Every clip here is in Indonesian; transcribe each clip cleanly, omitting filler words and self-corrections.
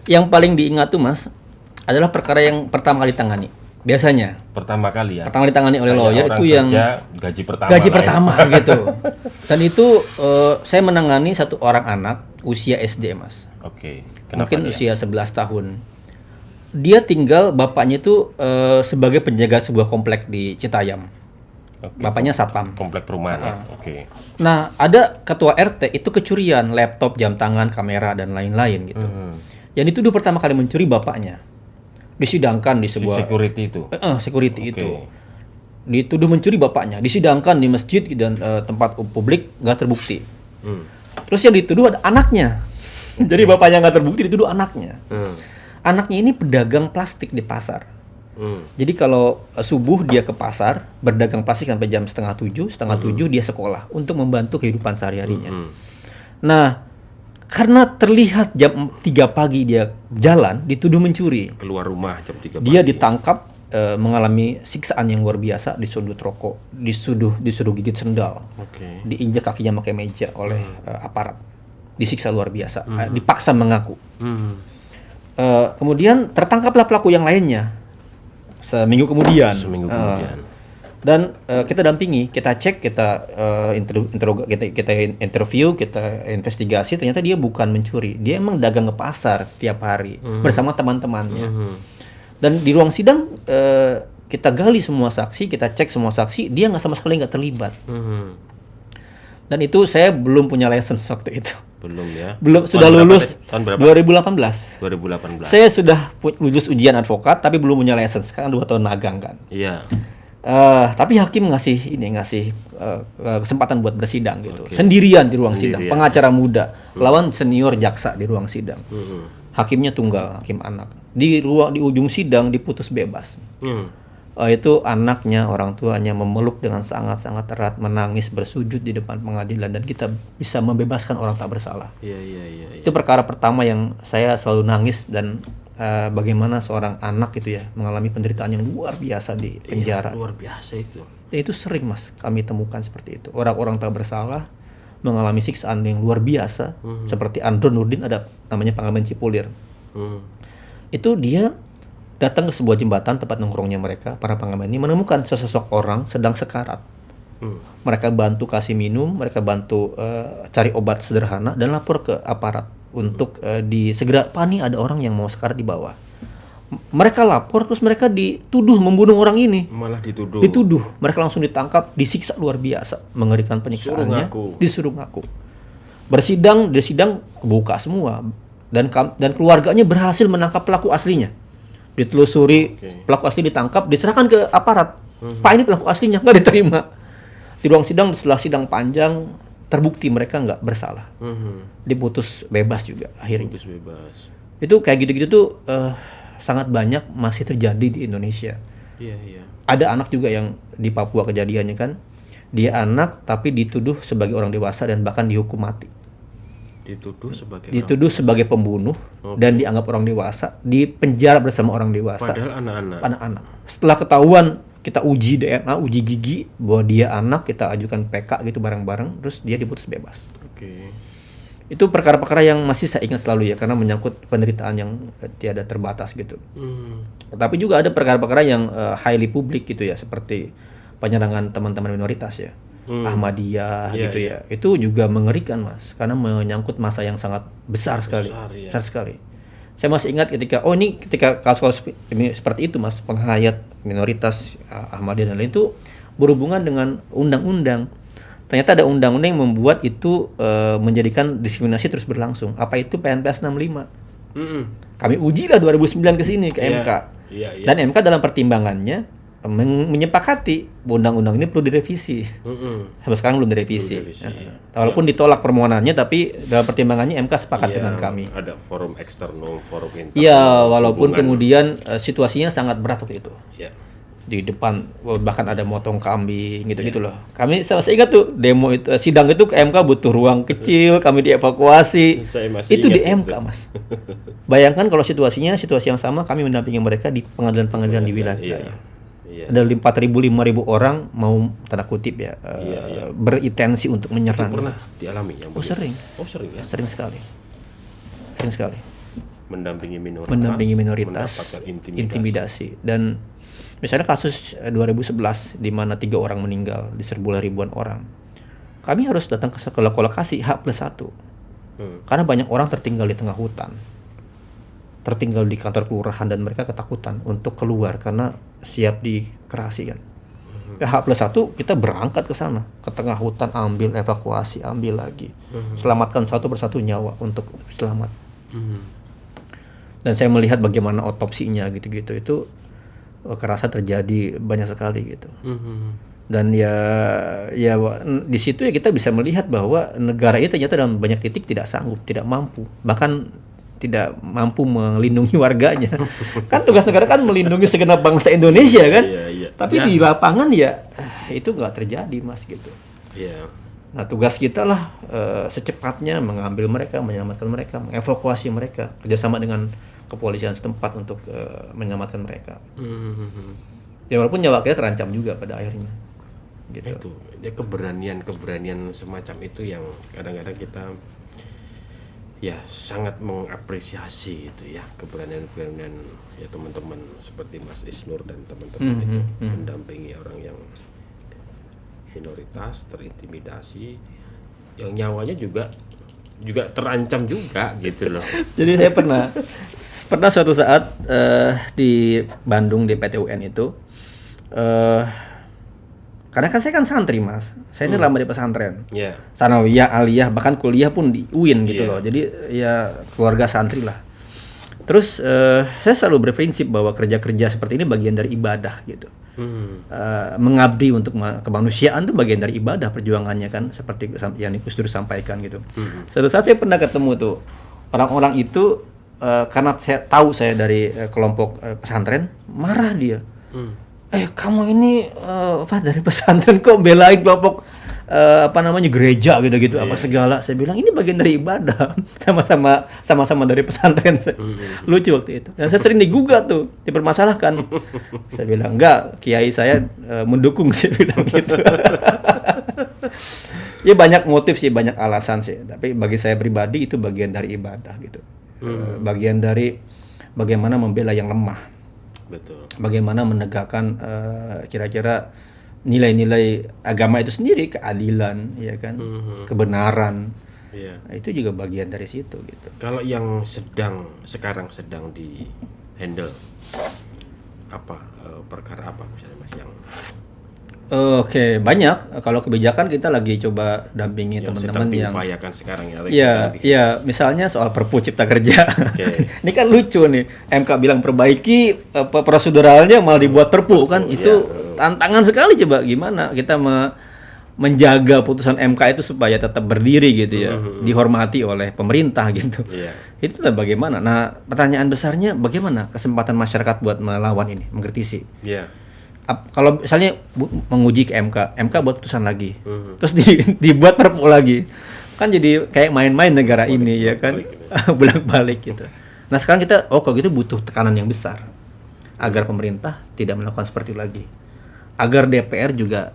Yang paling diingat tuh Mas adalah perkara yang pertama kali ditangani. Biasanya Pertama kali ya. pertama ditangani oleh Kayak lawyer orang itu yang kerja, gaji pertama. gaji lah ya. pertama gitu. Dan itu saya menangani satu orang anak usia SD Mas. Oke. Kenapa Mungkin dia? usia 11 tahun. Dia tinggal bapaknya itu sebagai penjaga sebuah komplek di Citayam. Oke. Bapaknya satpam. Komplek perumahan ya. Oke. Nah, ada ketua RT itu kecurian laptop, jam tangan, kamera dan lain-lain gitu. Yang dituduh pertama kali mencuri bapaknya. Disidangkan di Si sebuah security itu. security Oke. itu. Dituduh mencuri bapaknya, disidangkan di masjid dan tempat publik nggak terbukti. Terus yang dituduh ada anaknya. Jadi bapaknya nggak terbukti, dituduh anaknya. Anaknya ini pedagang plastik di pasar. Jadi kalau subuh dia ke pasar berdagang plastik sampai jam setengah tujuh dia sekolah untuk membantu kehidupan sehari-harinya. Nah, karena terlihat jam 3 pagi dia jalan dituduh mencuri, Keluar rumah jam 3 dia pagi. ditangkap mengalami siksaan yang luar biasa, disundut rokok, disuruh gigit sendal, Oke. diinjak kakinya pakai meja oleh aparat, disiksa luar biasa, dipaksa mengaku. Kemudian tertangkaplah pelaku yang lainnya seminggu kemudian. Dan kita dampingi, kita cek, kita interview, kita investigasi, ternyata dia bukan mencuri, dia emang dagang ke pasar setiap hari bersama teman-temannya. Dan di ruang sidang kita gali semua saksi, kita cek semua saksi, dia sama sekali nggak terlibat. Dan itu saya belum punya license waktu itu. Belum ya. Belum, Tahun sudah berapa lulus tadi? Tahun berapa? 2018. 2018. Saya sudah lulus ujian advokat tapi belum punya license, kan 2 tahun magang kan. Iya. Tapi hakim ngasih kesempatan buat bersidang gitu. Sendirian di ruang sidang, pengacara muda lawan senior jaksa di ruang sidang. Hakimnya tunggal, hakim anak. Di ujung sidang diputus bebas. Itu anaknya, orang tuanya memeluk dengan sangat-sangat erat, menangis, bersujud di depan pengadilan, dan kita bisa membebaskan orang tak bersalah. Iya. Itu perkara pertama yang saya selalu nangis, dan bagaimana seorang anak itu ya mengalami penderitaan yang luar biasa di penjara. Luar biasa itu. Ya, itu sering Mas kami temukan seperti itu. Orang-orang tak bersalah mengalami siksaan yang luar biasa. Seperti Andro Nurdin, ada namanya Pangamen Cipulir. Itu dia datang ke sebuah jembatan tempat nongkrongnya mereka, para pengamen ini menemukan sesosok orang sedang sekarat. Mereka bantu kasih minum, mereka bantu cari obat sederhana dan lapor ke aparat untuk segera, Pak, nih ada orang yang mau sekarat di bawah. Mereka lapor, terus mereka dituduh membunuh orang ini. Malah dituduh. Mereka langsung ditangkap, disiksa luar biasa, mengerikan penyiksaannya, disuruh ngaku. Bersidang, kebuka semua, dan keluarganya berhasil menangkap pelaku aslinya. Ditelusuri, pelaku asli ditangkap, diserahkan ke aparat. Pak, ini pelaku aslinya, nggak diterima. Di ruang sidang, setelah sidang panjang, terbukti mereka nggak bersalah. Diputus bebas juga akhirnya. Putus bebas. Itu kayak gitu-gitu tuh sangat banyak masih terjadi di Indonesia. Iya. Ada anak juga yang di Papua kejadiannya kan, dia anak tapi dituduh sebagai orang dewasa dan bahkan dihukum mati. Dituduh sebagai pembunuh dan dianggap orang dewasa, di penjara bersama orang dewasa. Padahal anak-anak. Setelah ketahuan, kita uji DNA, uji gigi bahwa dia anak, kita ajukan PK gitu bareng-bareng, terus dia diputus bebas. Itu perkara-perkara yang masih saya ingat selalu ya, karena menyangkut penderitaan yang tiada terbatas gitu. Tapi juga ada perkara-perkara yang highly public gitu ya, seperti penyerangan teman-teman minoritas ya, Ahmadiyah gitu ya. Itu juga mengerikan Mas, karena menyangkut masa yang sangat besar sekali. Besar sekali. Saya masih ingat ketika kasus seperti itu Mas, penghayat minoritas Ahmadiyah dan lain itu berhubungan dengan undang-undang. Ternyata ada undang-undang yang membuat itu menjadikan diskriminasi terus berlangsung. Apa itu PNPS 65? Kami ujilah 2009 ke sini ke MK. Dan MK dalam pertimbangannya menyepakati undang-undang ini perlu direvisi. Sampai sekarang belum direvisi. Walaupun ditolak permohonannya, tapi dalam pertimbangannya MK sepakat dengan kami. Ada forum eksternal, forum internal. Iya, walaupun kemudian situasinya sangat berat waktu itu. Iya. Di depan bahkan ada motong kambing gitu loh. Kami saya ingat tuh demo itu, sidang itu ke MK butuh ruang kecil, kami dievakuasi. Itu di MK Mas. Bayangkan kalau situasi yang sama, kami mendampingi mereka di pengadilan-pengadilan di wilayah. Ada 4.000-5.000 orang mau tanda kutip ya, berintensi untuk menyerang. Itu pernah dialami yang sering. Sering ya. Sering sekali. mendampingi minoritas, mendapatkan mendapatkan intimidasi. Dan misalnya kasus 2011 di mana 3 orang meninggal diserbu oleh ribuan orang, kami harus datang ke lokasi H+1 karena banyak orang tertinggal di tengah hutan, tertinggal di kantor kelurahan, dan mereka ketakutan untuk keluar karena siap dikerasi kan. H+1 kita berangkat ke sana, ke tengah hutan, ambil evakuasi, ambil lagi, selamatkan satu persatu nyawa untuk selamat. Dan saya melihat bagaimana otopsinya gitu-gitu, itu kekerasan terjadi banyak sekali gitu. Dan ya di situ ya kita bisa melihat bahwa negara ini ternyata dalam banyak titik tidak sanggup, tidak mampu, bahkan tidak mampu melindungi warganya. Kan tugas negara kan melindungi segenap bangsa Indonesia kan. Tapi di lapangan ya itu nggak terjadi Mas gitu. Nah tugas kita lah secepatnya mengambil mereka, menyelamatkan mereka, mengevakuasi mereka, kerjasama dengan kepolisian setempat untuk menyelamatkan mereka. Ya walaupun nyawa kita terancam juga pada akhirnya. Gitu. Itu ya keberanian semacam itu yang kadang-kadang kita ya sangat mengapresiasi gitu ya, keberanian ya teman-teman seperti Mas Isnur dan teman-teman itu mendampingi orang yang minoritas terintimidasi, yang nyawanya juga terancam juga gitu loh. Jadi saya pernah suatu saat di Bandung di PTUN itu, karena kan saya kan santri Mas, saya ini lama di pesantren, sanawiyah, aliyah, bahkan kuliah pun di UIN gitu loh. Jadi ya keluarga santri lah. Terus saya selalu berprinsip bahwa kerja seperti ini bagian dari ibadah gitu. Mengabdi untuk kemanusiaan itu bagian dari ibadah, perjuangannya kan, seperti yang Gus Dur sampaikan gitu. Suatu saat saya pernah ketemu tuh orang-orang itu, karena saya tahu saya dari kelompok pesantren, marah dia. Kamu ini dari pesantren kok belain kelompok gereja gitu-gitu apa segala. Saya bilang ini bagian dari ibadah, sama-sama dari pesantren. Lucu waktu itu. Dan saya sering digugat tuh, dipermasalahkan. Saya bilang enggak, kiai saya mendukung, saya bilang gitu. Ya banyak motif sih, banyak alasan sih. Tapi bagi saya pribadi itu bagian dari ibadah gitu. Bagian dari bagaimana membela yang lemah. Betul. Bagaimana menegakkan kira-kira nilai-nilai agama itu sendiri, keadilan, ya kan, kebenaran. Itu juga bagian dari situ gitu. Kalau yang sekarang sedang di handle apa perkara apa misalnya Mas yang Oke, banyak. Kalau kebijakan kita lagi coba dampingi teman-teman yang diupayakan sekarang ya. Iya, misalnya soal Perpu Cipta Kerja. Ini kan lucu nih. MK bilang perbaiki proseduralnya malah dibuat Perpu kan. Itu tantangan sekali. Coba gimana kita menjaga putusan MK itu supaya tetap berdiri gitu ya, dihormati oleh pemerintah gitu. Itu bagaimana? Nah, pertanyaan besarnya bagaimana kesempatan masyarakat buat melawan ini, mengkritisi. Kalau misalnya menguji ke MK buat putusan lagi, terus dibuat Perpu lagi, kan jadi kayak main-main negara ini ya kan, bolak-balik gitu. Nah sekarang kita, kalau gitu butuh tekanan yang besar agar pemerintah tidak melakukan seperti itu lagi, agar DPR juga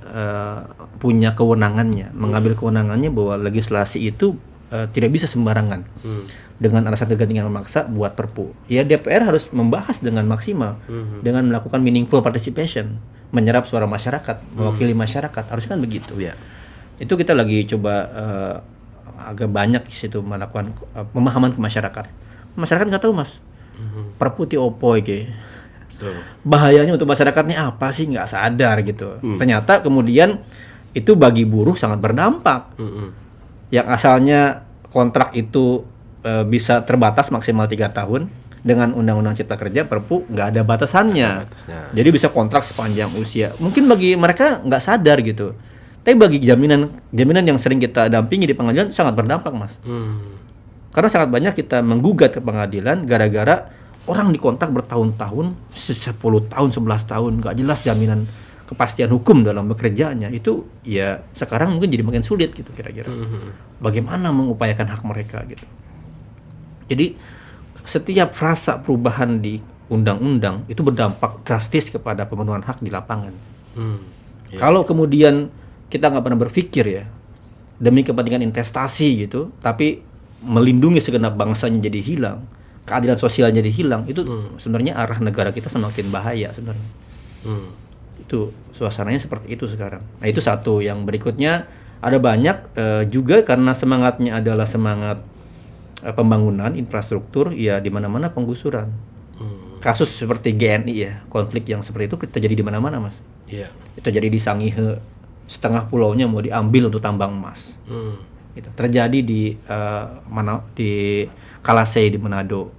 punya kewenangannya, mengambil kewenangannya bahwa legislasi itu tidak bisa sembarangan. Dengan alasan kegentingan memaksa buat Perpu. Ya DPR harus membahas dengan maksimal, dengan melakukan meaningful participation, menyerap suara masyarakat, mewakili masyarakat, harusnya kan begitu. Itu kita lagi coba agak banyak di situ melakukan pemahaman ke masyarakat. Masyarakat nggak tahu Mas, Perpu ti opo iki. Bahayanya untuk masyarakatnya apa sih, nggak sadar gitu. Ternyata kemudian itu bagi buruh sangat berdampak. Yang asalnya kontrak itu bisa terbatas maksimal 3 tahun, dengan Undang-Undang Cipta Kerja Perpu nggak ada batasannya. Jadi bisa kontrak sepanjang usia. Mungkin bagi mereka nggak sadar gitu, tapi bagi jaminan yang sering kita dampingi di pengadilan sangat berdampak Mas. Karena sangat banyak kita menggugat ke pengadilan gara-gara orang dikontrak bertahun-tahun, 10 tahun, 11 tahun, nggak jelas jaminan kepastian hukum dalam bekerjanya. Itu ya sekarang mungkin jadi makin sulit gitu kira-kira. Bagaimana mengupayakan hak mereka gitu. Jadi setiap frasa perubahan di undang-undang itu berdampak drastis kepada pemenuhan hak di lapangan. Kalau kemudian kita nggak pernah berpikir ya, demi kepentingan investasi gitu, tapi melindungi segenap bangsanya jadi hilang, keadilan sosial jadi hilang, itu sebenarnya arah negara kita semakin bahaya sebenarnya. Itu suasananya seperti itu sekarang. Nah itu satu. Yang berikutnya ada banyak juga karena semangatnya adalah semangat pembangunan infrastruktur, ya di mana-mana penggusuran. Kasus seperti GNI ya, konflik yang seperti itu terjadi di mana-mana Mas. Iya. Itu terjadi di Sangihe, setengah pulaunya mau diambil untuk tambang emas. Itu terjadi di di Kalasei di Manado,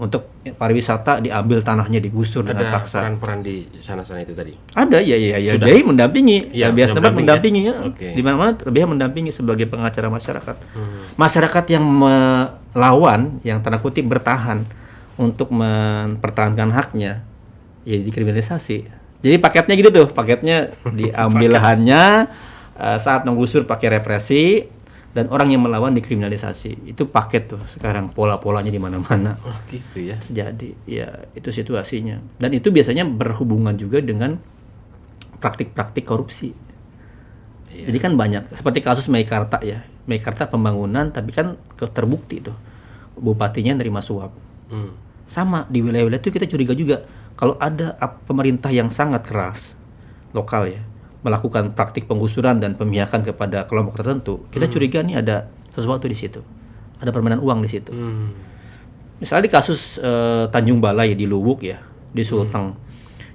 untuk pariwisata diambil tanahnya, digusur dengan Ada paksa. peran-peran di sana-sana itu tadi. Ada ya LBH mendampingi, Ya, biasa tempat mendampingi ya. Oke. Di mana-mana LBH mendampingi sebagai pengacara masyarakat. Masyarakat yang melawan, yang tanda kutip bertahan untuk mempertahankan haknya, ya dikriminalisasi. Jadi paketnya gitu tuh, paketnya diambil lahannya saat menggusur pakai represi, dan orang yang melawan dikriminalisasi. Itu paket tuh sekarang, pola-polanya di mana-mana. Oh gitu ya. Jadi ya itu situasinya. Dan itu biasanya berhubungan juga dengan praktik-praktik korupsi. Jadi kan banyak, seperti kasus Meikarta ya. Meikarta pembangunan tapi kan terbukti tuh bupatinya nerima suap. Sama di wilayah-wilayah itu kita curiga juga kalau ada pemerintah yang sangat keras lokal ya, melakukan praktik penggusuran dan pemihakan kepada kelompok tertentu, kita curiga nih ada sesuatu di situ, ada permainan uang di situ. Misalnya di kasus Tanjung Balai di Luwuk ya, di Sulteng,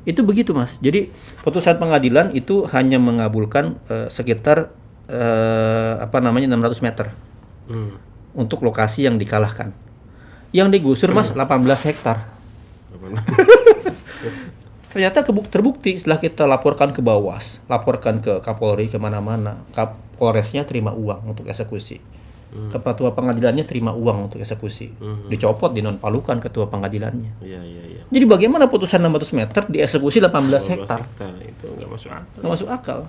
itu begitu Mas. Jadi putusan pengadilan itu hanya mengabulkan sekitar 600 meter untuk lokasi yang dikalahkan. Yang digusur Mas 18 hektar. Ternyata terbukti setelah kita laporkan ke Bawas, laporkan ke Kapolri, kemana-mana, Kapolresnya terima uang untuk eksekusi, ketua pengadilannya terima uang untuk eksekusi, dicopot, dinonpalukan ketua pengadilannya. Jadi bagaimana putusan 600 meter dieksekusi 18 hektar? Itu nggak masuk akal. Nggak masuk akal.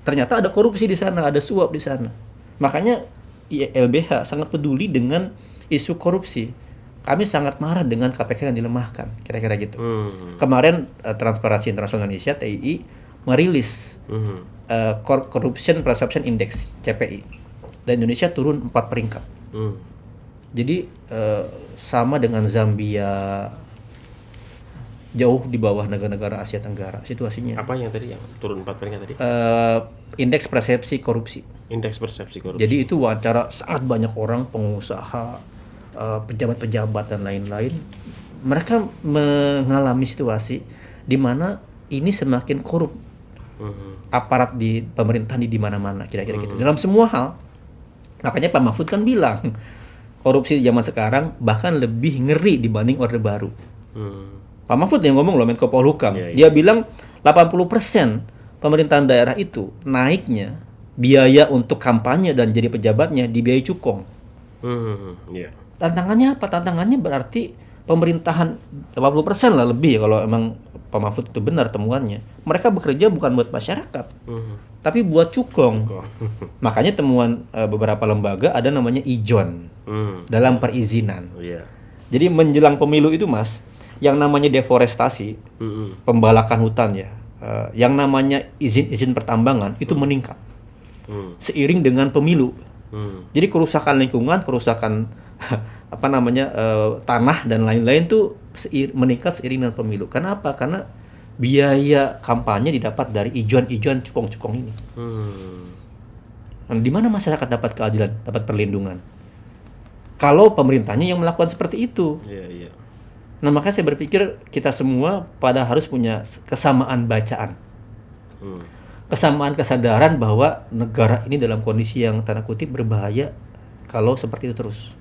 Ternyata ada korupsi di sana, ada suap di sana. Makanya LBH sangat peduli dengan isu korupsi. Kami sangat marah dengan KPK yang dilemahkan, kira-kira gitu. Kemarin Transparansi Internasional Indonesia (TII) merilis Corruption Perception Index (CPI), dan Indonesia turun 4 peringkat. Jadi sama dengan Zambia, jauh di bawah negara-negara Asia Tenggara situasinya. Apa yang tadi yang turun 4 peringkat tadi? Indeks persepsi korupsi. Indeks persepsi korupsi. Jadi itu wawancara sangat banyak orang, pengusaha, pejabat-pejabat dan lain-lain, mereka mengalami situasi di mana ini semakin korup. Aparat di pemerintahan di mana-mana, kira-kira gitu. Dalam semua hal. Makanya Pak Mahfud kan bilang korupsi zaman sekarang bahkan lebih ngeri dibanding Orde Baru. Pak Mahfud yang ngomong loh, Menko Polhukam. Dia bilang 80% pemerintahan daerah itu naiknya biaya untuk kampanye dan jadi pejabatnya dibiayai cukong. Tantangannya apa? Tantangannya berarti pemerintahan 80% lah lebih kalau emang Pak Mahfud itu benar temuannya. Mereka bekerja bukan buat masyarakat, tapi buat cukong. Makanya temuan beberapa lembaga ada namanya ijon dalam perizinan. Jadi menjelang pemilu itu Mas, yang namanya deforestasi, pembalakan hutan ya, yang namanya izin-izin pertambangan itu meningkat seiring dengan pemilu. Jadi kerusakan lingkungan, kerusakan tanah dan lain-lain tuh meningkat seiring dengan pemilu. Kenapa? Karena biaya kampanye didapat dari ijon-ijon cukong-cukong ini. Nah, di mana masyarakat dapat keadilan, dapat perlindungan? Kalau pemerintahnya yang melakukan seperti itu. Nah, makanya saya berpikir kita semua harus punya kesamaan bacaan. Kesamaan kesadaran bahwa negara ini dalam kondisi yang tanda kutip berbahaya kalau seperti itu terus.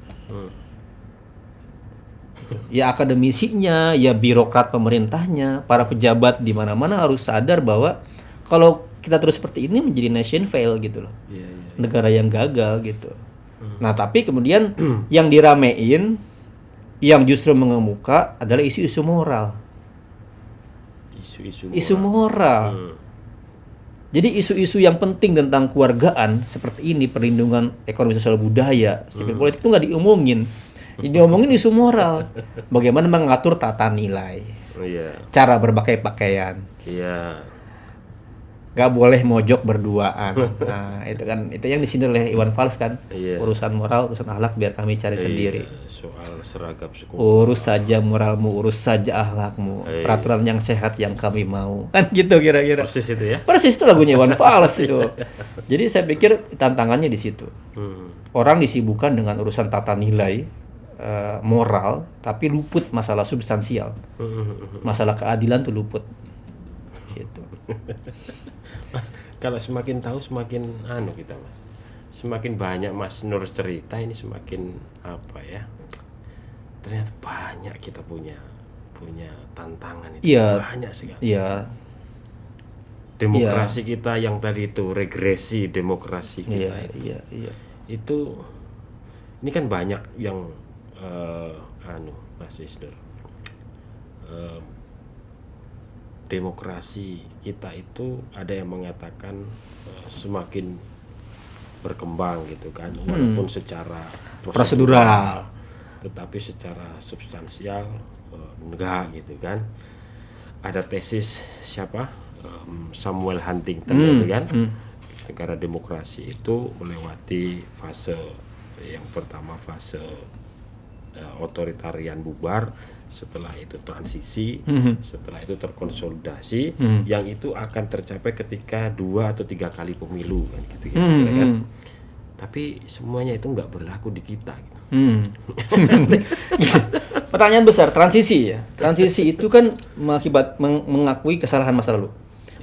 Ya akademisinya, ya birokrat pemerintahnya, para pejabat di mana-mana harus sadar bahwa kalau kita terus seperti ini menjadi nation fail gitu loh. Negara yang gagal gitu. Nah, tapi kemudian yang diramein, yang justru mengemuka adalah isu-isu moral. Isu moral. Jadi isu-isu yang penting tentang keluargaan seperti ini, perlindungan ekonomi sosial budaya, sipil politik itu nggak diomongin. Jadi diomongin isu moral, bagaimana mengatur tata nilai, cara berpakaian, nggak boleh mojok berduaan. Nah, itu kan itu yang disindir oleh Iwan Fals kan. Iya. Urusan moral, urusan akhlak biar kami cari sendiri. Soal seragam sekolah. Urus saja moralmu, urus saja akhlakmu. Peraturan yang sehat yang kami mau. Kan gitu kira-kira. Persis itu ya. Persis itu lagunya Iwan Fals itu. Jadi saya pikir tantangannya di situ. Orang disibukkan dengan urusan tata nilai moral, tapi luput masalah substansial. Masalah keadilan tuh luput. Gitu. Kalau semakin tahu semakin kita Mas. Semakin banyak Mas Nur cerita ini semakin apa ya? Ternyata banyak kita punya tantangan itu. Iya. Banyak sekali. Iya. Demokrasi kita yang tadi itu regresi demokrasi kita Iya. itu ini kan banyak yang Mas Isnur, demokrasi kita itu ada yang mengatakan semakin berkembang gitu kan, walaupun secara Prosedural. tetapi secara substansial enggak gitu kan. Ada tesis siapa, Samuel Huntington gitu kan, negara demokrasi itu melewati fase yang pertama, fase otoritarian bubar, setelah itu transisi, setelah itu terkonsolidasi, yang itu akan tercapai ketika 2 atau 3 kali pemilu kan gitu kan. Tapi semuanya itu nggak berlaku di kita gitu. Pertanyaan besar, transisi ya. Transisi itu kan mengakui kesalahan masa lalu.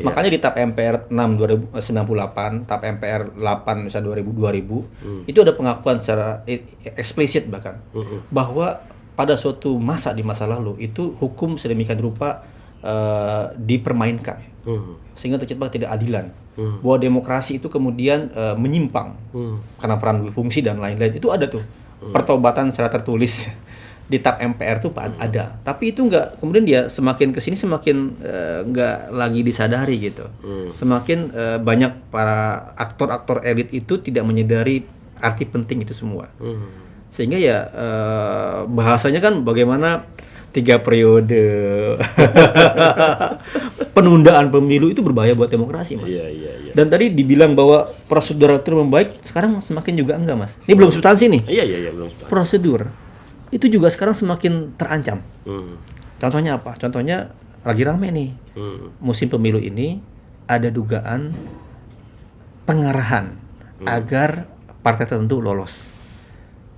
Makanya di TAP MPR 6 1998, TAP MPR 8 misalnya 2000 itu ada pengakuan secara eksplisit bahkan bahwa pada suatu masa di masa lalu itu hukum sedemikian rupa dipermainkan sehingga tercipta ketidakadilan, bahwa demokrasi itu kemudian menyimpang karena peran fungsi dan lain-lain. Itu ada tuh pertobatan secara tertulis di TAP MPR tuh ada, tapi itu nggak, kemudian dia semakin kesini semakin nggak lagi disadari gitu. Semakin banyak para aktor-aktor elit itu tidak menyadari arti penting itu semua, sehingga ya bahasanya kan bagaimana 3 periode penundaan pemilu itu berbahaya buat demokrasi, Mas. Iya. Dan tadi dibilang bahwa prosedur itu membaik, sekarang semakin juga enggak, Mas. Ini belum substansi nih. Iya, belum substansi. Prosedur itu juga sekarang semakin terancam. Contohnya apa? Contohnya lagi rame nih, musim pemilu ini ada dugaan pengarahan agar partai tertentu lolos.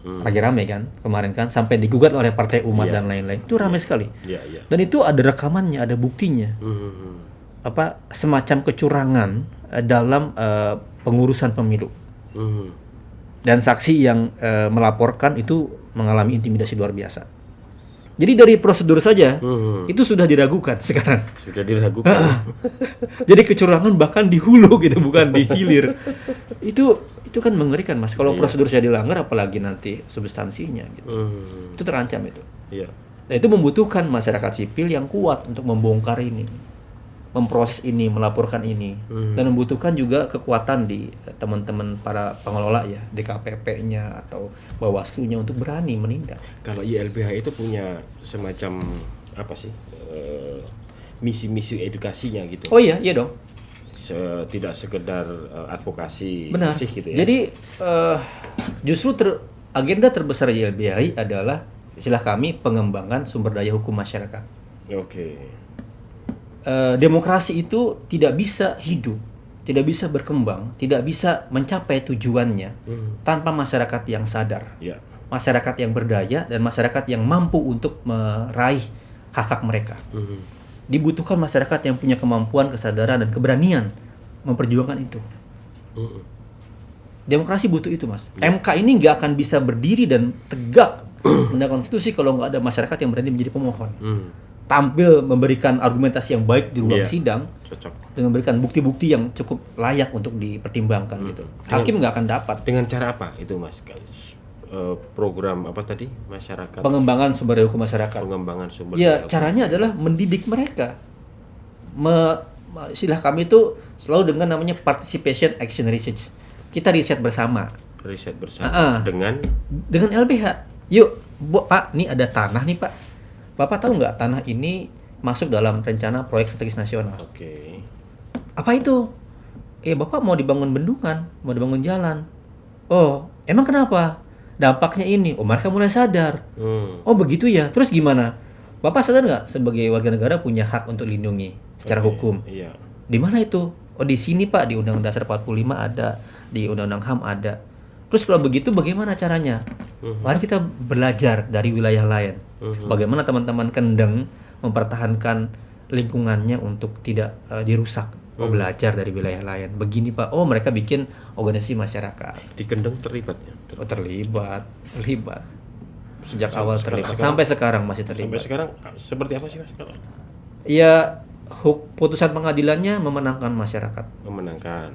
Lagi rame kan kemarin kan, sampai digugat oleh Partai Umat dan lain-lain. Itu ramai sekali. Dan itu ada rekamannya, ada buktinya. Apa semacam kecurangan dalam pengurusan pemilu. Dan saksi yang melaporkan itu mengalami intimidasi luar biasa. Jadi dari prosedur saja itu sudah diragukan sekarang. Sudah diragukan. Jadi kecurangan bahkan di hulu gitu, bukan di hilir. Itu kan mengerikan, Mas. Kalau prosedur saya dilanggar, apalagi nanti substansinya gitu. Itu terancam itu. Iya. Nah, itu membutuhkan masyarakat sipil yang kuat untuk membongkar ini, memproses ini, melaporkan ini, dan membutuhkan juga kekuatan di teman-teman para pengelola ya, DKPP-nya atau Bawaslu-nya untuk berani menindak. Kalau YLBH itu punya semacam apa sih, misi-misi edukasinya gitu. Oh iya dong. Tidak sekedar advokasi. Benar. Sih, gitu ya. Jadi justru agenda terbesar YLBHI adalah istilah kami pengembangan sumber daya hukum masyarakat. Oke. Demokrasi itu tidak bisa hidup, tidak bisa berkembang, tidak bisa mencapai tujuannya tanpa masyarakat yang sadar, masyarakat yang berdaya, dan masyarakat yang mampu untuk meraih hak-hak mereka. Dibutuhkan masyarakat yang punya kemampuan, kesadaran, dan keberanian memperjuangkan itu. Demokrasi butuh itu, Mas. MK ini nggak akan bisa berdiri dan tegak menegakkan konstitusi kalau nggak ada masyarakat yang berani menjadi pemohon. Tampil memberikan argumentasi yang baik di ruang sidang, cocok, dan memberikan bukti-bukti yang cukup layak untuk dipertimbangkan gitu. Hakim nggak akan dapat. Dengan cara apa itu, Mas? Program apa tadi, masyarakat? Pengembangan sumber daya hukum masyarakat. Pengembangan sumber ya, daya caranya adalah mendidik mereka. Istilah kami itu selalu dengan namanya participation action research. Kita riset bersama. Riset bersama dengan LBH. Yuk, Pak, nih ada tanah nih, Pak. Bapak tahu nggak tanah ini masuk dalam rencana proyek strategis nasional? Oke. Apa itu? Bapak mau dibangun bendungan, mau dibangun jalan. Oh, emang kenapa? Dampaknya ini. Oh, mereka mulai sadar. Oh, begitu ya. Terus gimana? Bapak sadar nggak sebagai warga negara punya hak untuk dilindungi secara hukum? Iya. Di mana itu? Oh, di sini Pak, di Undang-Undang Dasar 45 ada, di Undang-Undang HAM ada. Terus kalau begitu bagaimana caranya? Mari kita belajar dari wilayah lain. Bagaimana teman-teman Kendeng mempertahankan lingkungannya untuk tidak dirusak. Oh, belajar dari wilayah lain. Begini Pak. Oh, mereka bikin organisasi masyarakat. Di Kendeng terlibat ya? Oh, terlibat. Sejak awal terlibat. sekarang- Sampai sekarang masih Sampai terlibat. sekarang seperti apa sih Mas kalau Ya, putusan pengadilannya memenangkan masyarakat. memenangkan?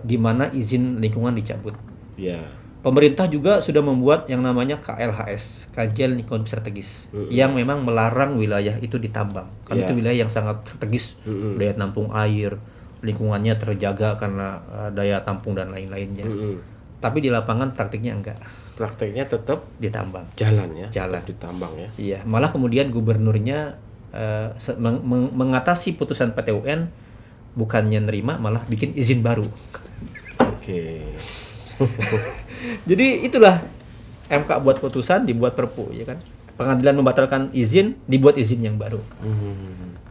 Di mana izin lingkungan dicabut. Ya. Pemerintah juga sudah membuat yang namanya KLHS, Kajian Lingkungan Strategis, yang memang melarang wilayah itu ditambang. Karena itu wilayah yang sangat strategis, daya tampung air, lingkungannya terjaga karena daya tampung dan lain-lainnya. Tapi di lapangan praktiknya enggak, Prakteknya tetap ditambang. jalan ya, Jalan. tetap ditambang ya. Iya, malah kemudian gubernurnya mengatasi putusan PT UN, bukannya nerima, malah bikin izin baru. Oke. Jadi itulah MK buat putusan, dibuat perpu, ya kan? Pengadilan membatalkan izin, dibuat izin yang baru.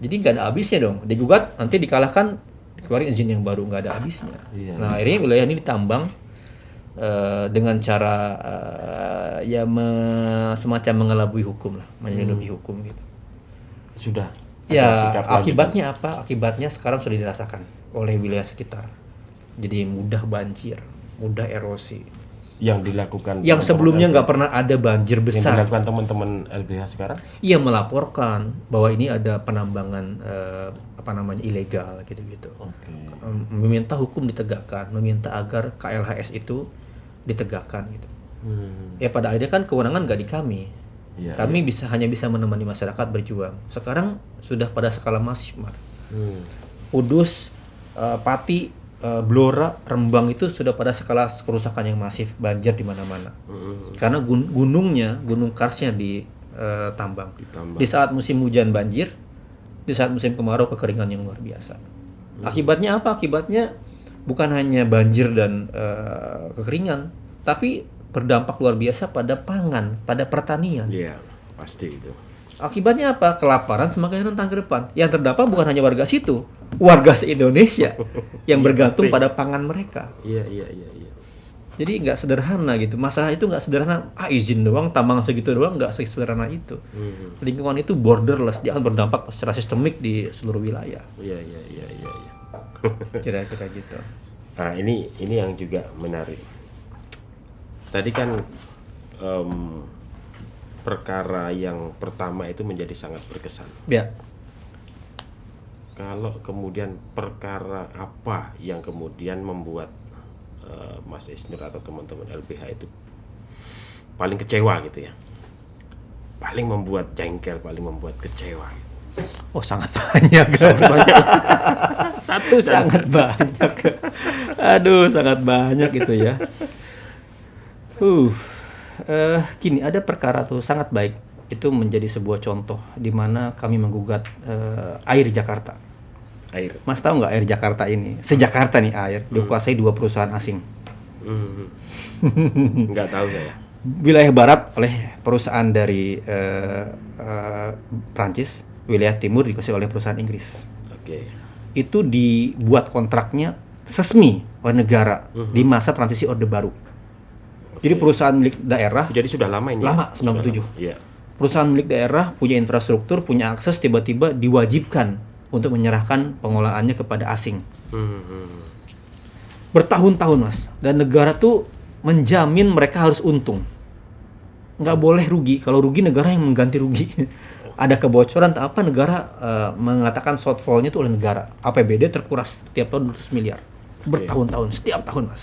Jadi nggak ada habisnya dong. Digugat, nanti dikalahkan, dikeluarin izin yang baru, nggak ada habisnya. Iya. Nah, akhirnya wilayah ini ditambang dengan cara semacam mengelabui hukum lah, menyelundupi hukum gitu. Sudah. Ya, Ada sikap lanjutan. akibatnya apa? Akibatnya sekarang sudah dirasakan oleh wilayah sekitar. Jadi mudah banjir, mudah erosi. Yang dilakukan Yang teman-teman sebelumnya LBH. nggak pernah ada banjir Yang besar. dilakukan teman-teman LBH sekarang? Ia melaporkan bahwa ini ada penambangan ilegal gitu-gitu. Oke. Meminta hukum ditegakkan, meminta agar KLHS itu ditegakkan gitu. Ya pada akhirnya kan kewenangan nggak di kami. Iya, Kami hanya bisa menemani masyarakat berjuang. Sekarang sudah pada skala masif, Mar. Kudus, Pati, Blora, Rembang itu sudah pada skala kerusakan yang masif, banjir di mana-mana. Karena gunung karsnya ditambang. Di saat musim hujan banjir, di saat musim kemarau kekeringan yang luar biasa. Akibatnya apa? Akibatnya bukan hanya banjir dan kekeringan, tapi berdampak luar biasa pada pangan, pada pertanian. Iya, pasti itu. Akibatnya apa? Kelaparan semakin rentan ke depan. Yang terdampak bukan hanya warga situ, warga se-Indonesia yang bergantung pasti. pada pangan mereka. Iya. Jadi nggak sederhana gitu. Masalah itu nggak sederhana. Izin doang, tambang segitu doang, nggak sederhana itu. Lingkungan itu borderless, dia akan berdampak secara sistemik di seluruh wilayah. Iya. Kira-kira gitu. Nah, ini yang juga menarik. Tadi kan perkara yang pertama itu menjadi sangat berkesan. Ya. Kalau kemudian perkara apa yang kemudian membuat Mas Isnur atau teman-teman LBH itu paling kecewa gitu ya? Paling membuat jengkel, paling membuat kecewa. Oh, sangat banyak. Satu Sangat banyak. Aduh, sangat banyak itu ya. Gini, ada perkara tuh sangat baik. Itu menjadi sebuah contoh di mana kami menggugat air Jakarta. Air. Mas tahu nggak air Jakarta ini? Sejakarta nih air dikuasai 2 perusahaan asing. Nggak tahu saya. Wilayah barat oleh perusahaan dari Prancis, wilayah timur dikuasai oleh perusahaan Inggris. Oke. Itu dibuat kontraknya resmi oleh negara di masa transisi Orde Baru. Jadi perusahaan milik daerah Jadi sudah lama ini. lama, Sudah 97. lama. Iya. Perusahaan milik daerah punya infrastruktur, punya akses, tiba-tiba diwajibkan untuk menyerahkan pengolahannya kepada asing. Bertahun-tahun, Mas. Dan negara tuh menjamin mereka harus untung. Nggak boleh rugi. Kalau rugi, negara yang mengganti rugi. Ada kebocoran atau apa, negara mengatakan shortfall-nya itu oleh negara. APBD terkuras setiap tahun 200 miliar. Bertahun-tahun, setiap tahun, Mas.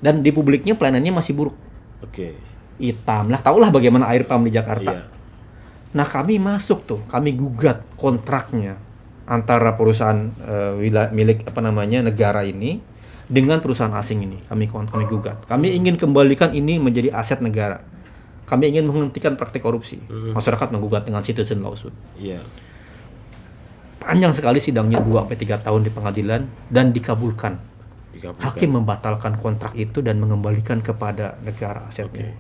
Dan di publiknya pelayanannya masih buruk. Oke. Hitam lah, tahulah bagaimana air pam di Jakarta. Iya. Nah, kami masuk tuh, kami gugat kontraknya antara perusahaan milik negara ini dengan perusahaan asing ini. Kami gugat. Kami ingin kembalikan ini menjadi aset negara. Kami ingin menghentikan praktik korupsi. Masyarakat menggugat dengan citizen lawsuit. Iya. Panjang sekali sidangnya 2-3 tahun di pengadilan dan dikabulkan. Hakim membatalkan kontrak itu dan mengembalikan kepada negara asetnya.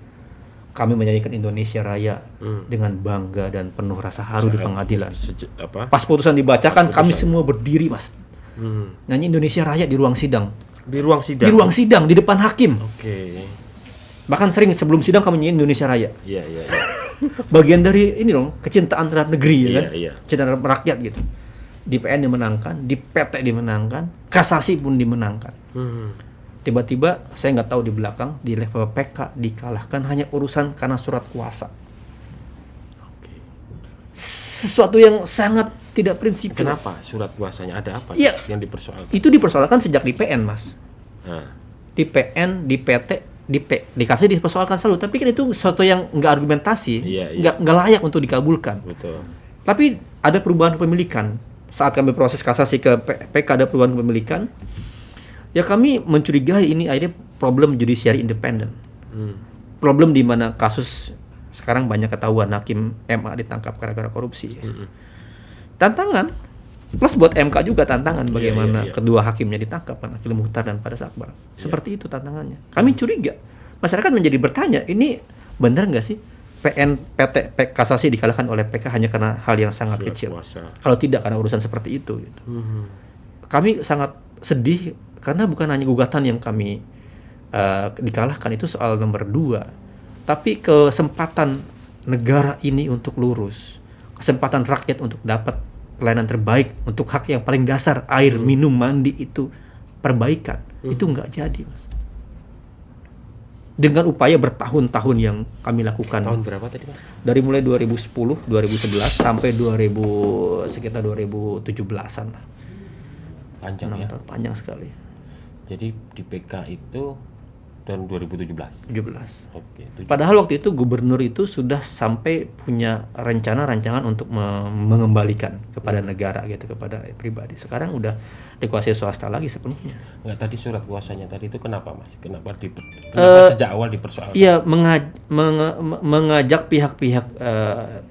Kami menyanyikan Indonesia Raya dengan bangga dan penuh rasa haru di pengadilan. Pas putusan dibacakan, kami semua berdiri, Mas. Nyanyi Indonesia Raya di ruang sidang. Di ruang sidang. Di ruang sidang di depan hakim. Oke. Bahkan sering sebelum sidang kami nyanyi Indonesia Raya. Iya. Bagian dari ini dong, kecintaan terhadap negeri ya kan. Iya. Kecintaan terhadap rakyat gitu. Di PN dimenangkan, di PT dimenangkan, kasasi pun dimenangkan. Tiba-tiba saya nggak tahu di belakang di level PK dikalahkan hanya urusan karena surat kuasa. Sesuatu yang sangat tidak prinsipil. Kenapa surat kuasanya ada apa Ya, yang dipersoalkan? itu dipersoalkan sejak di PN, Mas. Nah, Di PN, di PT, dikasih dipersoalkan selalu. Tapi kan itu sesuatu yang nggak argumentasi, Iya. nggak layak untuk dikabulkan. betul. Tapi ada perubahan kepemilikan. Saat kami proses kasasi ke PK ada perubahan kepemilikan. Ya kami mencurigai ini akhirnya problem judiciary independent. Problem di mana kasus sekarang banyak ketahuan hakim MA ditangkap gara-gara korupsi. Tantangan plus buat MK juga tantangan bagaimana Iya. kedua hakimnya ditangkap kan, Akil Mukhtar dan Pada Akbar. Seperti itu tantangannya. Kami curiga. Masyarakat menjadi bertanya, ini benar nggak sih PN PT kasasi dikalahkan oleh PK hanya karena hal yang sangat Surat kecil. kuasa. Kalau tidak karena urusan seperti itu gitu. Kami sangat sedih karena bukan hanya gugatan yang kami dikalahkan, itu soal nomor 2, tapi kesempatan negara ini untuk lurus, kesempatan rakyat untuk dapat pelayanan terbaik untuk hak yang paling dasar, air, minum, mandi, itu perbaikan, itu nggak jadi, Mas. Dengan upaya bertahun-tahun yang kami lakukan. Tahun berapa tadi, Mas? Dari mulai 2010, 2011 sampai sekitar 2017-an lah. Panjang 6 ya. tahun, panjang sekali. Jadi di PK itu tahun 2017. 17. Oke. Padahal waktu itu gubernur itu sudah sampai punya rancangan untuk mengembalikan kepada negara gitu, kepada pribadi. Sekarang udah dikuasai swasta lagi sepenuhnya. Enggak, tadi surat kuasanya tadi itu kenapa, Mas? Kenapa sejak awal dipersoalkan? Iya, mengajak pihak-pihak,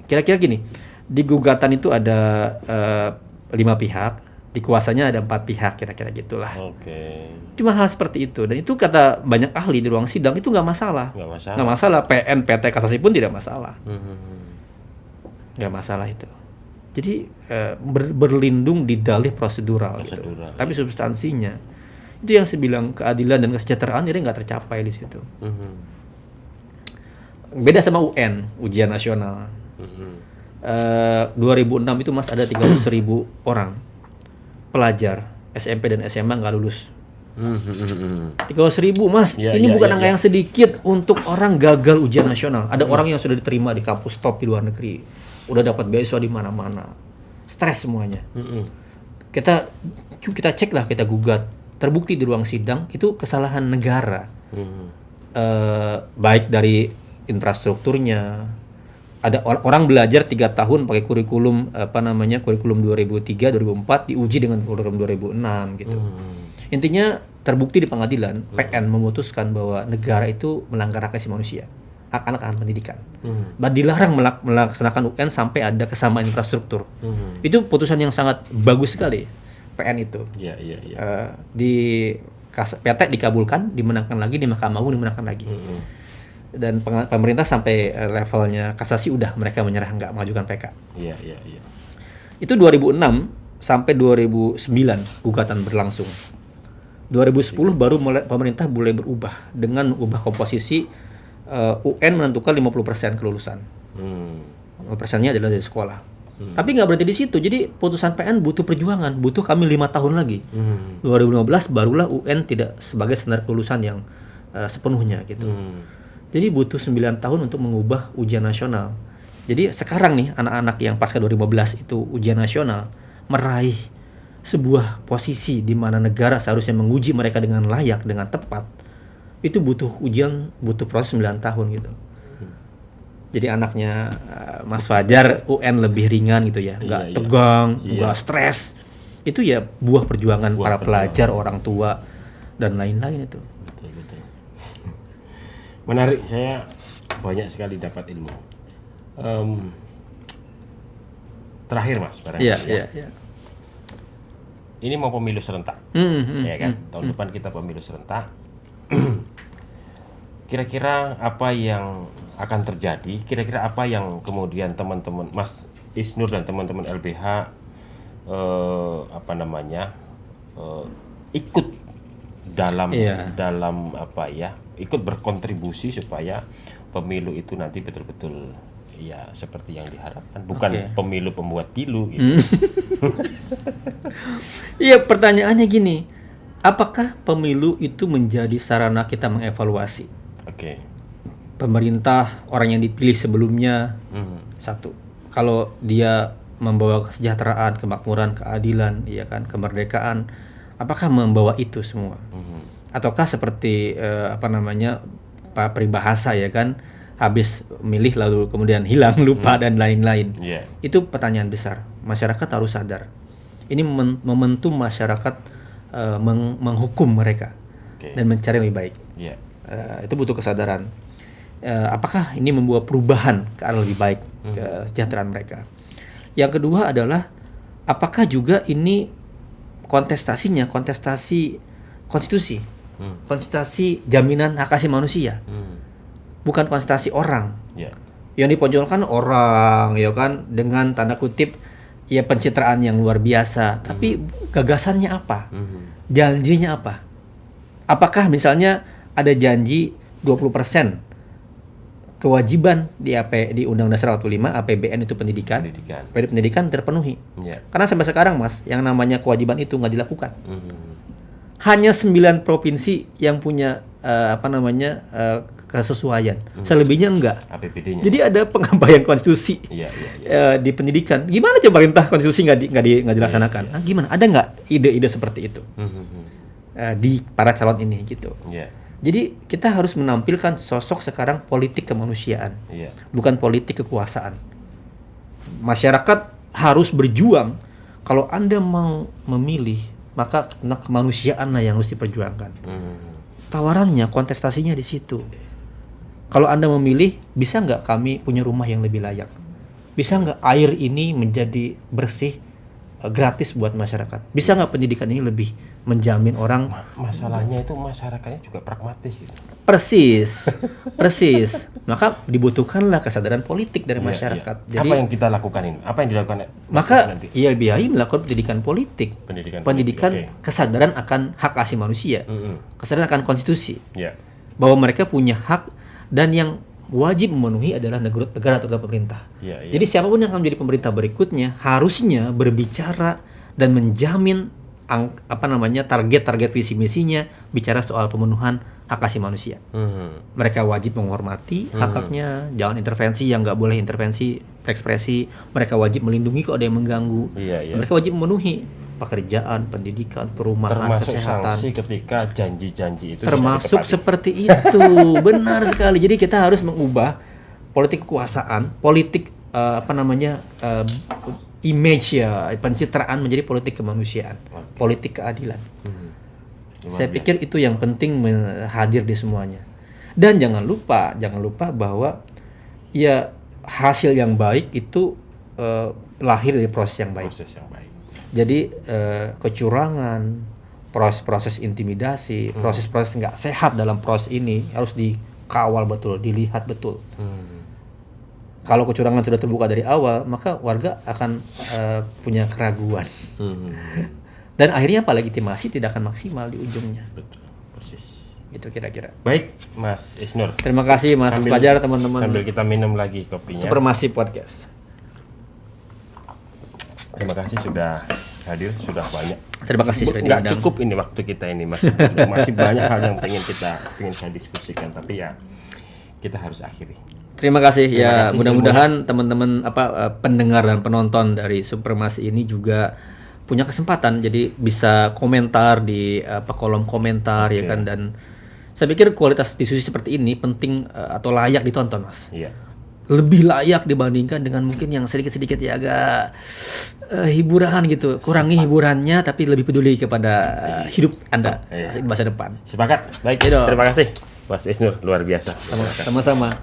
kira-kira gini, di gugatan itu ada 5 pihak, di kuasanya ada 4 pihak, kira-kira gitulah. Oke. Cuma hal seperti itu, dan itu kata banyak ahli di ruang sidang itu nggak masalah. Nggak masalah. PN, PT, kasasi pun tidak masalah. Nggak masalah itu. Jadi berlindung di dalih prosedural. Gitu. Tapi substansinya itu yang saya bilang, keadilan dan kesejahteraan ini nggak tercapai di situ. Beda sama UN, ujian nasional. 2006 itu, Mas, ada 300.000 orang pelajar SMP dan SMA nggak lulus. 300.000, Mas. Ini bukan angka yang sedikit untuk orang gagal ujian nasional. Ada orang yang sudah diterima di kampus top di luar negeri, udah dapat beasiswa di mana-mana, stres semuanya. Kita cek lah, kita gugat, terbukti di ruang sidang itu kesalahan negara, baik dari infrastrukturnya. Ada orang belajar 3 tahun pakai kurikulum kurikulum 2003 2004 diuji dengan kurikulum 2006 gitu. Intinya terbukti di pengadilan, PN memutuskan bahwa negara itu melanggar hak asasi manusia, hak anak akan pendidikan. Dan dilarang melaksanakan UN sampai ada kesamaan infrastruktur. Itu putusan yang sangat bagus sekali PN itu. Di PT dikabulkan, dimenangkan lagi, di Mahkamah Agung dimenangkan lagi. Dan pemerintah sampai levelnya kasasi udah mereka menyerah, nggak mengajukan PK. Itu 2006 sampai 2009 gugatan berlangsung. 2010 baru pemerintah mulai berubah dengan ubah komposisi, UN menentukan 50% kelulusan. 50%-nya adalah dari sekolah. Tapi nggak berhenti di situ. Jadi putusan PN butuh perjuangan, butuh kami 5 tahun lagi. 2015 barulah UN tidak sebagai standar kelulusan yang sepenuhnya gitu. Jadi butuh 9 tahun untuk mengubah ujian nasional. Jadi sekarang nih anak-anak yang pasca 2015 itu ujian nasional meraih sebuah posisi di mana negara seharusnya menguji mereka dengan layak, dengan tepat. Itu butuh ujian, butuh proses 9 tahun gitu. Jadi anaknya Mas Fajar UN lebih ringan gitu ya, nggak tegang, nggak stres. Itu ya buah perjuangan para pelajar, orang tua dan lain-lain itu. Menarik, saya banyak sekali dapat ilmu. Terakhir, Mas, barangkali. Iya. ini mau pemilu serentak, ya kan? Tahun depan kita pemilu serentak. Kira-kira apa yang akan terjadi? Kira-kira apa yang kemudian teman-teman Mas Isnur dan teman-teman LBH ikut dalam ikut berkontribusi supaya pemilu itu nanti betul-betul ya seperti yang diharapkan, bukan pemilu pembuat pilu gitu. Iya, pertanyaannya gini, apakah pemilu itu menjadi sarana kita mengevaluasi? Pemerintah, orang yang dipilih sebelumnya, satu, kalau dia membawa kesejahteraan, kemakmuran, keadilan, ya kan, kemerdekaan, apakah membawa itu semua? Ataukah seperti Pak Peribahasa, ya kan, habis milih lalu kemudian hilang, lupa dan lain-lain. Itu pertanyaan besar. Masyarakat harus sadar. Ini momentum masyarakat menghukum mereka dan mencari yang lebih baik. Itu butuh kesadaran. Apakah ini membawa perubahan ke arah lebih baik kesejahteraan mereka? Yang kedua adalah apakah juga ini kontestasi konstitusi, kontestasi jaminan hak asasi manusia, bukan kontestasi orang. Yang diperjuangkan orang, ya kan, dengan tanda kutip ya pencitraan yang luar biasa, tapi gagasannya apa? Janjinya apa? Apakah misalnya ada janji 20% kewajiban di Undang-Undang Dasar 45 APBN itu pendidikan terpenuhi. Karena sampai sekarang Mas, yang namanya kewajiban itu nggak dilakukan. Hanya 9 provinsi yang punya kesesuaian. Selebihnya enggak. APBD-nya. Jadi ada pengabaian konstitusi di pendidikan. Gimana coba perintah konstitusi nggak dilaksanakan? Nah, gimana? Ada nggak ide-ide seperti itu di para calon ini gitu? Jadi kita harus menampilkan sosok sekarang politik kemanusiaan, bukan politik kekuasaan. Masyarakat harus berjuang. Kalau Anda mau memilih, maka kemanusiaanlah yang harus diperjuangkan. Tawarannya, kontestasinya di situ. Kalau Anda memilih, bisa nggak kami punya rumah yang lebih layak? Bisa nggak air ini menjadi bersih, gratis buat masyarakat? Bisa nggak pendidikan ini lebih menjamin orang? Masalahnya itu masyarakatnya juga pragmatis gitu. Persis. Maka dibutuhkanlah kesadaran politik dari masyarakat. Jadi apa yang kita lakukan ini? Apa yang dilakukan? Maka YLBHI melakukan pendidikan politik. Pendidikan kesadaran akan hak asasi manusia. Kesadaran akan konstitusi. Bahwa mereka punya hak dan yang wajib memenuhi adalah negara atau pemerintah. Jadi siapapun yang akan menjadi pemerintah berikutnya harusnya berbicara dan menjamin target-target visi misinya, bicara soal pemenuhan hak asasi manusia. Mereka wajib menghormati hak-haknya, jangan intervensi yang nggak boleh intervensi ekspresi. Mereka wajib melindungi kalau ada yang mengganggu. Mereka wajib memenuhi pekerjaan, pendidikan, perumahan, termasuk kesehatan. Sanksi ketika janji-janji itu termasuk seperti itu. Benar sekali. Jadi kita harus mengubah politik kekuasaan, politik image ya, pencitraan menjadi politik kemanusiaan, politik keadilan. Saya pikir itu yang penting hadir di semuanya. Dan jangan lupa bahwa ya hasil yang baik itu lahir dari proses yang baik. Jadi kecurangan, proses intimidasi, proses nggak sehat dalam proses ini harus dikawal betul, dilihat betul. Kalau kecurangan sudah terbuka dari awal, maka warga akan punya keraguan. Dan akhirnya legitimasi tidak akan maksimal di ujungnya. Betul, persis. Itu kira-kira. Baik, Mas Isnur. Terima kasih Mas Fajar, teman-teman. Sambil kita minum lagi kopinya. Supermasi Podcast. Terima kasih sudah hadir, sudah banyak. Terima kasih sudah diundang. Nggak cukup ini waktu kita ini, Mas. Masih banyak hal yang pengen saya diskusikan, tapi ya kita harus akhiri. Terima kasih. Mudah-mudahan teman-teman pendengar dan penonton dari Supermasi ini juga punya kesempatan, jadi bisa komentar di kolom komentar ya kan, dan saya pikir kualitas diskusi seperti ini penting atau layak ditonton, Mas. Lebih layak dibandingkan dengan mungkin yang sedikit-sedikit ya agak hiburan gitu. Kurangi hiburannya tapi lebih peduli kepada hidup Anda di masa depan. Sepakat. Baik. Terima kasih Mas Isnur, luar biasa. Sama-sama.